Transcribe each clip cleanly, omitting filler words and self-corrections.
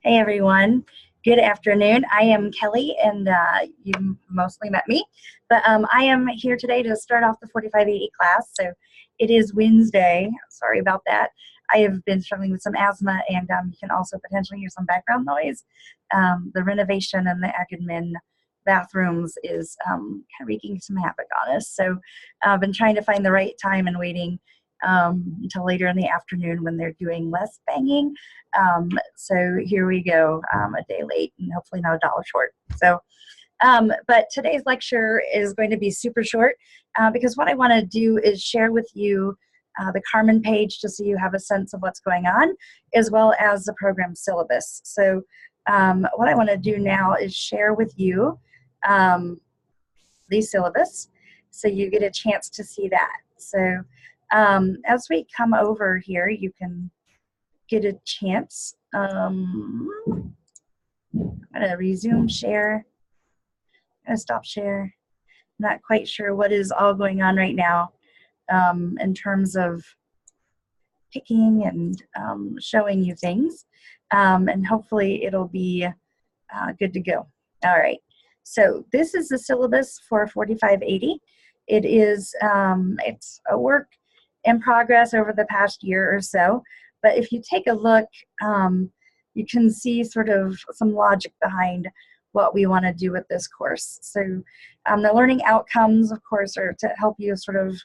Hey everyone, good afternoon. I am Kelly, and you mostly met me, but I am here today to start off the 4580 class. So it is Wednesday. Sorry about that. I have been struggling with some asthma, and you can also potentially hear some background noise. The renovation in the admin bathrooms is kind of wreaking some havoc on us. So I've been trying to find the right time and waiting until later in the afternoon when they're doing less banging. So here we go, a day late and hopefully not a dollar short. So, but today's lecture is going to be super short because what I want to do is share with you the Carmen page just so you have a sense of what's going on, as well as the program syllabus. So what I want to do now is share with you the syllabus so you get a chance to see that. So as we come over here, you can get a chance. I'm going to resume share. I'm going to stop share. Not quite sure what is all going on right now in terms of picking and showing you things. And hopefully it'll be good to go. All right. So this is the syllabus for 4580. It is, it's a work in progress over the past year or so. But if you take a look, you can see sort of some logic behind what we want to do with this course. So the learning outcomes, of course, are to help you sort of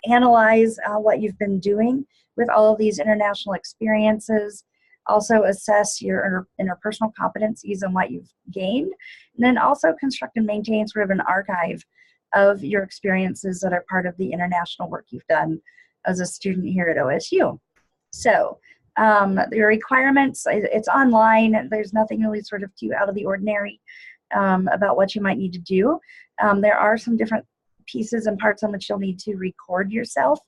analyze what you've been doing with all of these international experiences, also assess your interpersonal competencies and what you've gained, and then also construct and maintain sort of an archive of your experiences that are part of the international work you've done as a student here at OSU. So your requirements, it's online. There's nothing really sort of too out of the ordinary about what you might need to do. There are some different pieces and parts on which you'll need to record yourself.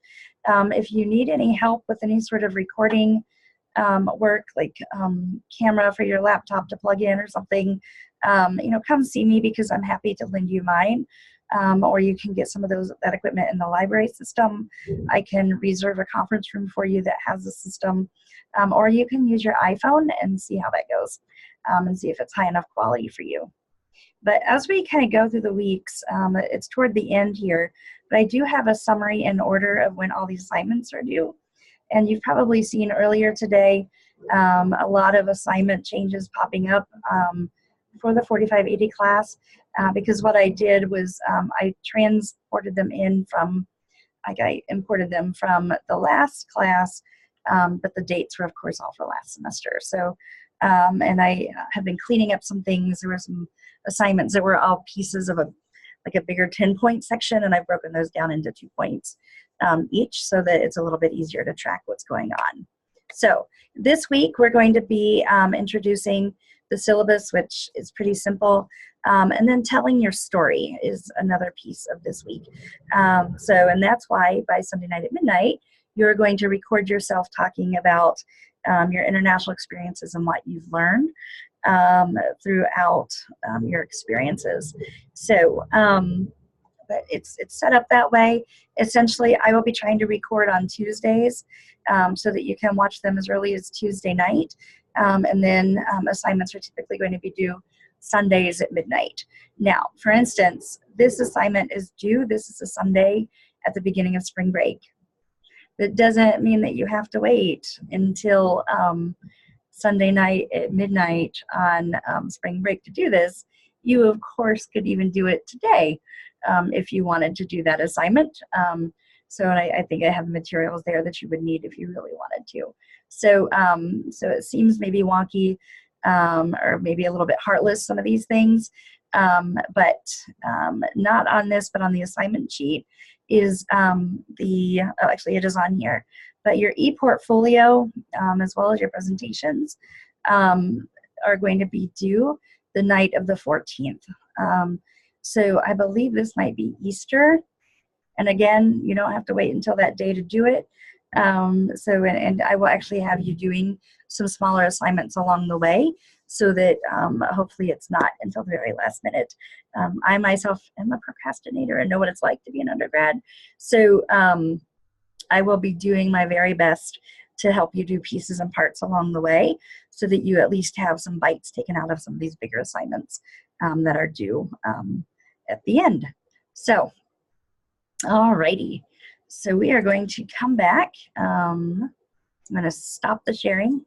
If you need any help with any sort of recording work, like camera for your laptop to plug in or something, come see me because I'm happy to lend you mine. Or you can get some of that equipment in the library system. I can reserve a conference room for you that has the system. Or you can use your iPhone and see how that goes and see if it's high enough quality for you. But as we kind of go through the weeks, it's toward the end here, but I do have a summary in order of when all these assignments are due. And you've probably seen earlier today a lot of assignment changes popping up for the 4580 class because what I did was I transported them in from, I imported them from the last class, but the dates were of course all for last semester. So, and I have been cleaning up some things. There were some assignments that were all pieces of a bigger 10-point section, and I've broken those down into 2 points each so that it's a little bit easier to track what's going on. So this week we're going to be introducing the syllabus, which is pretty simple, and then telling your story is another piece of this week. And that's why by Sunday night at midnight, you're going to record yourself talking about your international experiences and what you've learned throughout your experiences. So but it's set up that way. Essentially, I will be trying to record on Tuesdays so that you can watch them as early as Tuesday night. And then assignments are typically going to be due Sundays at midnight. Now, for instance, this assignment is due. This is a Sunday at the beginning of spring break. That doesn't mean that you have to wait until Sunday night at midnight on spring break to do this. You, of course, could even do it today if you wanted to do that assignment. So I think I have materials there that you would need if you really wanted to. So, so it seems maybe wonky or maybe a little bit heartless, some of these things, but not on this, but on the assignment sheet is actually it is on here, but your e-portfolio as well as your presentations are going to be due the night of the 14th. So I believe this might be Easter. And again, you don't have to wait until that day to do it. And I will actually have you doing some smaller assignments along the way so that hopefully it's not until the very last minute. I myself am a procrastinator and know what it's like to be an undergrad. So I will be doing my very best to help you do pieces and parts along the way so that you at least have some bites taken out of some of these bigger assignments that are due at the end. So, alrighty. So we are going to come back. I'm going to stop the sharing.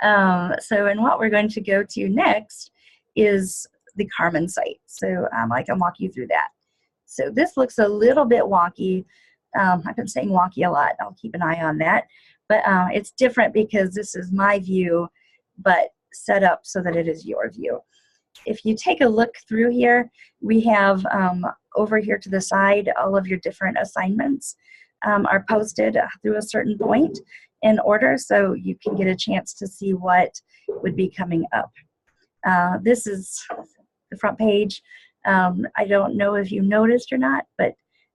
And what we're going to go to next is the Carmen site. So I can walk you through that. So this looks a little bit wonky. I've been saying wonky a lot. I'll keep an eye on that. But it's different because this is my view, but set up so that it is your view. If you take a look through here, we have over here to the side, all of your different assignments are posted through a certain point in order, so you can get a chance to see what would be coming up. This is the front page. I don't know if you noticed or not, but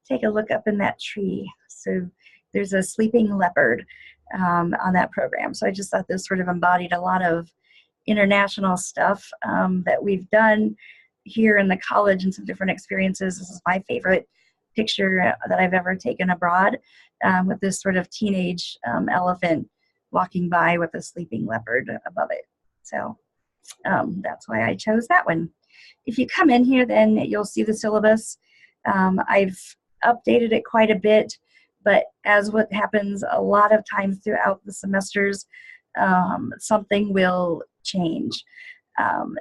take a look up in that tree. So there's a sleeping leopard on that program. So I just thought this sort of embodied a lot of international stuff that we've done here in the college and some different experiences. This is my favorite picture that I've ever taken abroad with this sort of teenage elephant walking by with a sleeping leopard above it. So that's why I chose that one. If you come in here, then you'll see the syllabus. I've updated it quite a bit, but as what happens a lot of times throughout the semesters, something will change.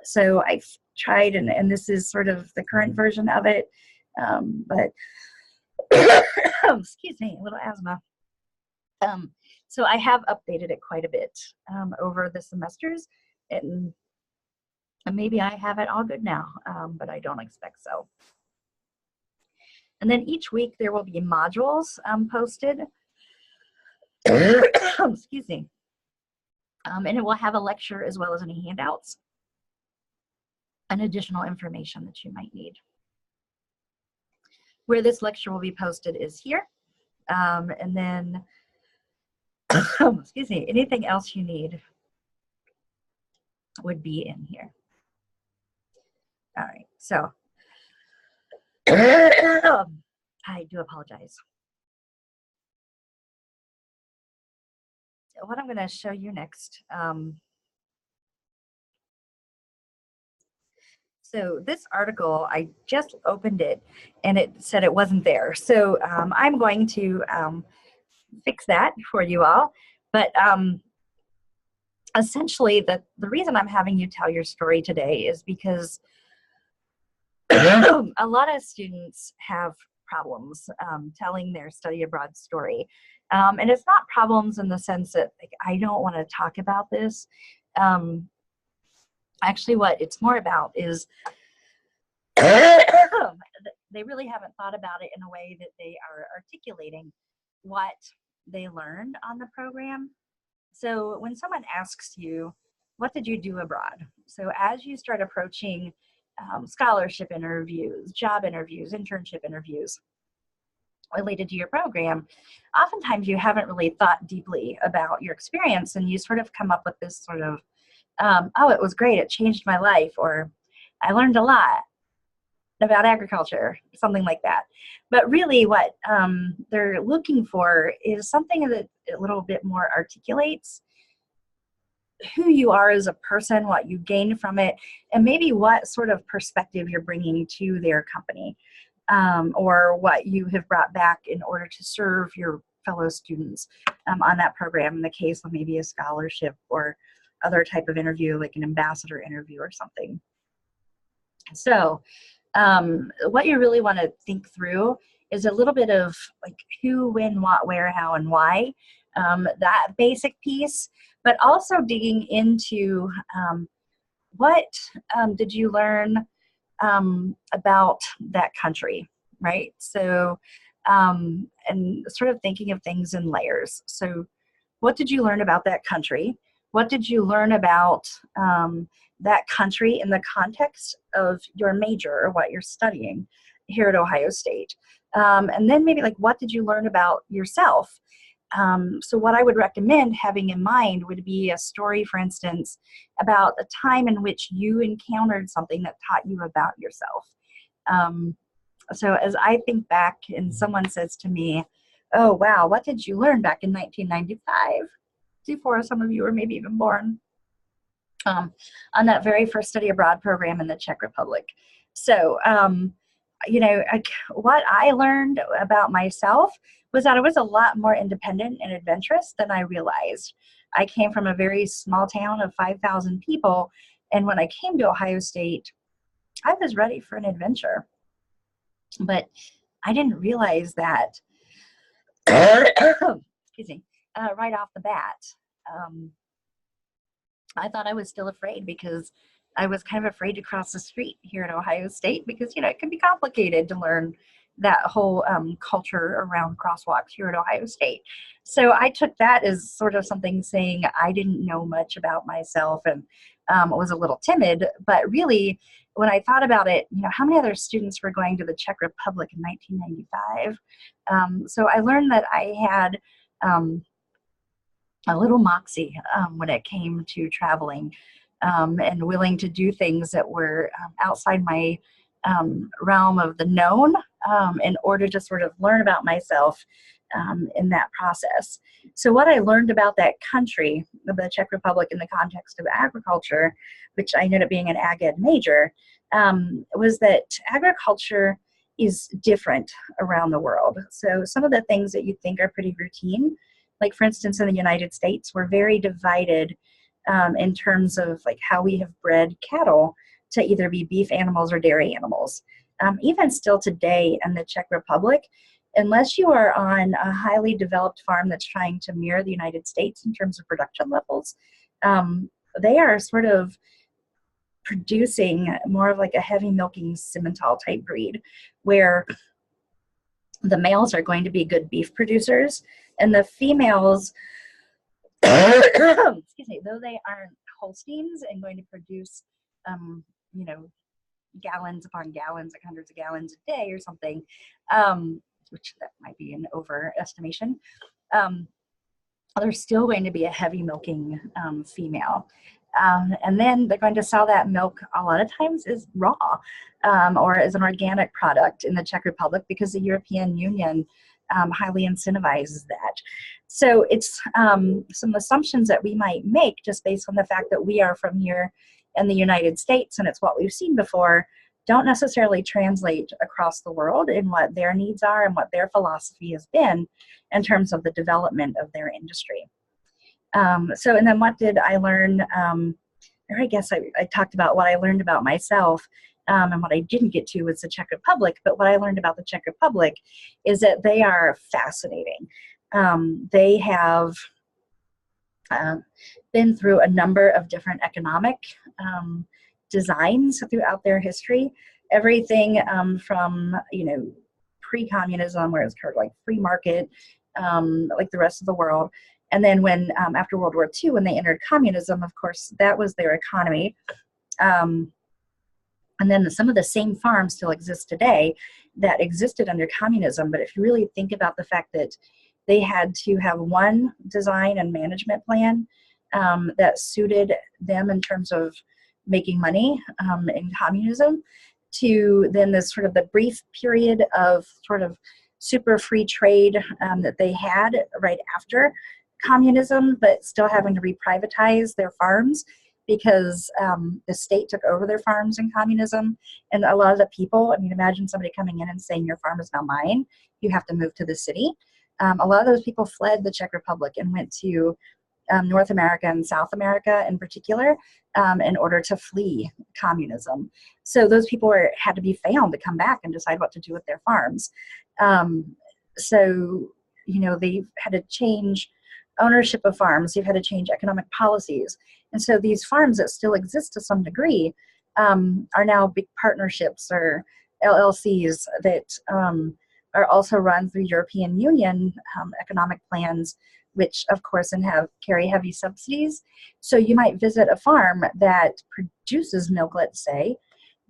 So I've tried, and this is sort of the current version of it, but excuse me, a little asthma. So I have updated it quite a bit over the semesters, and maybe I have it all good now, but I don't expect so. And then each week there will be modules posted. Excuse me. And it will have a lecture as well as any handouts and additional information that you might need. Where this lecture will be posted is here. And then, excuse me, anything else you need would be in here. All right, so I do apologize. So what I'm going to show you next. So this article, I just opened it and it said it wasn't there. So I'm going to fix that for you all. But essentially, the reason I'm having you tell your story today is because a lot of students have problems telling their study abroad story. And it's not problems in the sense that like, I don't want to talk about this. Actually, what it's more about is they really haven't thought about it in a way that they are articulating what they learned on the program. So when someone asks you, what did you do abroad? So as you start approaching scholarship interviews, job interviews, internship interviews related to your program, oftentimes you haven't really thought deeply about your experience, and you sort of come up with this sort of, oh, it was great, it changed my life, or I learned a lot about agriculture, something like that. But really what they're looking for is something that a little bit more articulates who you are as a person, what you gained from it, and maybe what sort of perspective you're bringing to their company, or what you have brought back in order to serve your fellow students on that program, in the case of maybe a scholarship or other type of interview, like an ambassador interview or something. So what you really want to think through is a little bit of like who, when, what, where, how, and why, that basic piece, but also digging into what did you learn about that country, right? So, and sort of thinking of things in layers. So what did you learn about that country? What did you learn about that country in the context of your major or what you're studying here at Ohio State? And then maybe like, what did you learn about yourself? So what I would recommend having in mind would be a story, for instance, about a time in which you encountered something that taught you about yourself. So as I think back and someone says to me, oh, wow, what did you learn back in 1995? before some of you were maybe even born, on that very first study abroad program in the Czech Republic. So, you know, what I learned about myself was that I was a lot more independent and adventurous than I realized. I came from a very small town of 5,000 people, and when I came to Ohio State, I was ready for an adventure. But I didn't realize that, excuse me, right off the bat. I thought I was still afraid because I was kind of afraid to cross the street here at Ohio State because, you know, it can be complicated to learn that whole culture around crosswalks here at Ohio State. So I took that as sort of something saying I didn't know much about myself and was a little timid. But really, when I thought about it, you know, how many other students were going to the Czech Republic in 1995? So I learned that I had a little moxie when it came to traveling and willing to do things that were outside my realm of the known in order to sort of learn about myself in that process. So what I learned about that country, the Czech Republic, in the context of agriculture, which I ended up being an ag ed major, was that agriculture is different around the world. So some of the things that you think are pretty routine, like for instance in the United States, we're very divided in terms of like how we have bred cattle to either be beef animals or dairy animals. Even still today in the Czech Republic, unless you are on a highly developed farm that's trying to mirror the United States in terms of production levels, they are sort of producing more of like a heavy milking Simmental type breed, where the males are going to be good beef producers and the females, excuse me, though they aren't Holsteins and going to produce, you know, gallons upon gallons, like hundreds of gallons a day or something, which that might be an overestimation, there's still going to be a heavy milking female. And then they're going to sell that milk a lot of times as raw or as an organic product in the Czech Republic because the European Union highly incentivizes that. So it's some assumptions that we might make just based on the fact that we are from here in the United States and it's what we've seen before, don't necessarily translate across the world in what their needs are and what their philosophy has been in terms of the development of their industry. So, and then what did I learn? Or I guess I talked about what I learned about myself and what I didn't get to was the Czech Republic. But what I learned about the Czech Republic is that they are fascinating. They have been through a number of different economic designs throughout their history. Everything from, you know, pre-communism, where it's kind of like free market, like the rest of the world. And then when, after World War II, when they entered communism, of course, that was their economy. And then some of the same farms still exist today that existed under communism. But if you really think about the fact that they had to have one design and management plan that suited them in terms of making money in communism, to then this sort of the brief period of sort of super free trade that they had right after communism, but still having to reprivatize their farms because the state took over their farms in communism. And a lot of the people, I mean, imagine somebody coming in and saying, your farm is now mine, you have to move to the city. A lot of those people fled the Czech Republic and went to North America and South America in particular in order to flee communism. So those people had to be found to come back and decide what to do with their farms. So, you know, they've had to change ownership of farms, they've had to change economic policies. And so these farms that still exist to some degree are now big partnerships or LLCs that are also run through European Union economic plans, which of course carry heavy subsidies. So you might visit a farm that produces milk, let's say,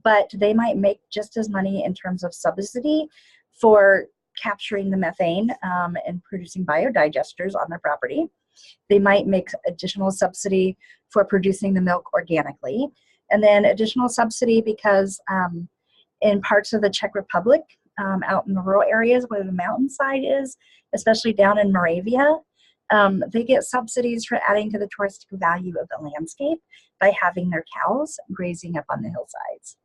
but they might make just as money in terms of subsidy for capturing the methane and producing biodigesters on their property. They might make additional subsidy for producing the milk organically, and then additional subsidy because in parts of the Czech Republic, out in the rural areas where the mountainside is, especially down in Moravia, They get subsidies for adding to the touristic value of the landscape by having their cows grazing up on the hillsides.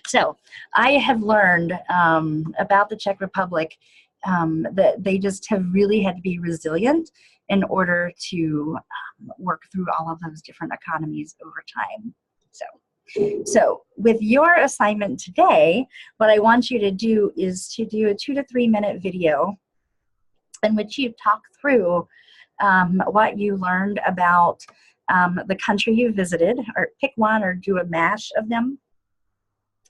So I have learned about the Czech Republic that they just have really had to be resilient in order to work through all of those different economies over time. So with your assignment today, what I want you to do is to do a 2 to 3 minute video in which you talk through what you learned about the country you visited, or pick one or do a mash of them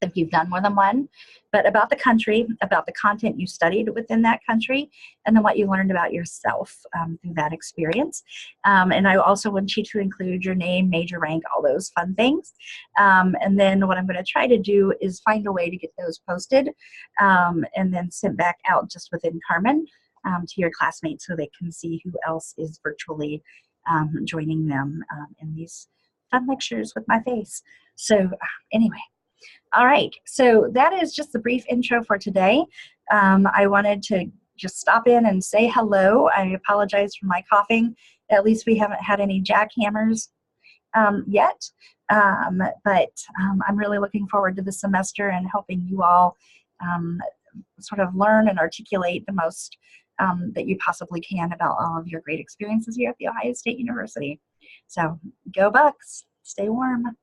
if you've done more than one, but about the country, about the content you studied within that country, and then what you learned about yourself through that experience. And I also want you to include your name, major, rank, all those fun things. And then what I'm going to try to do is find a way to get those posted and then sent back out just within Carmen to your classmates so they can see who else is virtually joining them in these fun lectures with my face. So anyway. All right, so that is just the brief intro for today. I wanted to just stop in and say hello. I apologize for my coughing. At least we haven't had any jackhammers yet, but I'm really looking forward to the semester and helping you all sort of learn and articulate the most that you possibly can about all of your great experiences here at The Ohio State University. So go Bucks, stay warm.